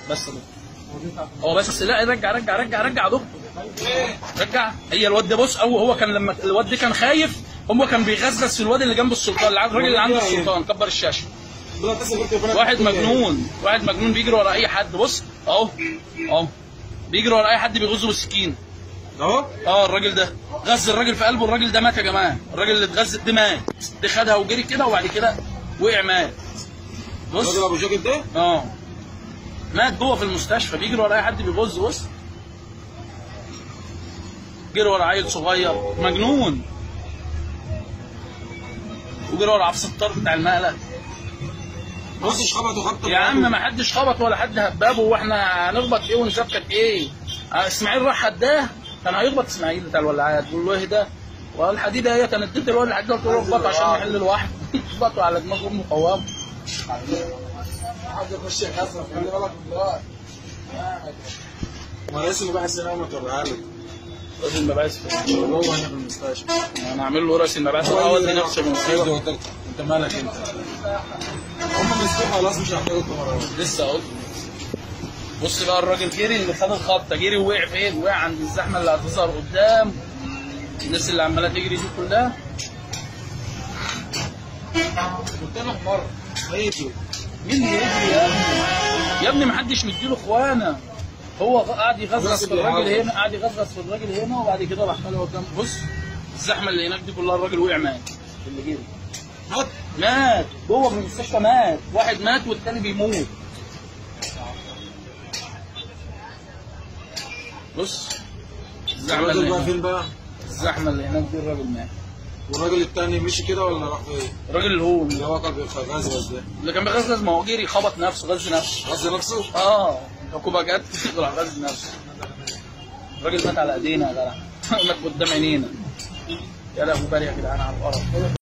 بس ده هو بس. لا رجع رجع رجع رجع يا دكتور، رجع. هي الواد ده بص، او هو كان لما الواد ده كان خايف، هو كان بيغزلس في الواد اللي جنب السلطان، الراجل اللي عنده السلطان كبر الشاشه. واحد مجنون، واحد مجنون بيجري ورا اي حد. بص اهو اهو بيجري ورا اي حد بيغزه بالسكين اهو. الراجل ده غز الراجل في قلبه، الراجل ده مات يا جماعه، الراجل اللي اتغزت ده مات، ده خدها وجري كده وبعد كده وقع مات. بص الراجل ابو جاكيت ده مات جوه في المستشفى، بيجري ورا اي حد بيغز. بص جري ورا عيل صغير مجنون، وجري ورا عبد الستار بتاع المقلة. محدش خبط وخبط يا عم ما حدش خبط ولا حد هبابه، واحنا هنخبط ايه ونشبكك ايه؟ اسماعيل راح هداه، كان هيخبط اسماعيل بتاع الولاعات يقول له اهدى، والحديده هي كانت اديت الواد الحديده قلت له اخبطه عشان يحل لوحده. اخبطوا على دماغه امه قوام. حد يخش يكسر، خلي بالك من دلوقتي. ما رئيس المباحث هنا ما توريها لك. رئيس المباحث جوه هنا في المستشفى. انا اعمل له رئيس المباحث اودي نفسي المستشفى. انت مالك انت؟ هم مسكوه خلاص مش هيحتاجوا الكاميرات. لسه اقول. بص بقى الراجل جري اللي خد الخبطه، جري ووقع فين؟ وقع عند الزحمه اللي هتظهر قدام الناس اللي عماله تجري دي كلها. قلت لك مره هيجي. مين اللي يجري يا ابني؟ يا ابني محدش مديله اخوانا، هو قاعد يغزغز في الراجل هنا، قاعد يغزغز في الراجل هنا، وبعد كده راح طالع قدام. بص الزحمه اللي هناك دي كلها الراجل وقع مات، اللي جري مات جوه في المستشفى، مات واحد مات والتاني بيموت. بص الزحمه اللي بقى فين بقى؟ الزحمه اللي هناك دي الراجل مات. والراجل التاني مشي كده ولا راح فين؟ الراجل اللي هو كان بيغزغز ده، اللي كان بيغزغز، ما هو جري خبط نفسه، غز نفسه. غز نفسه؟ الحكومه جت راح غز نفسه. الراجل مات على ايدينا يا جدع، مات قدام عينينا. يا لهوي باري يا جدعان على القرف.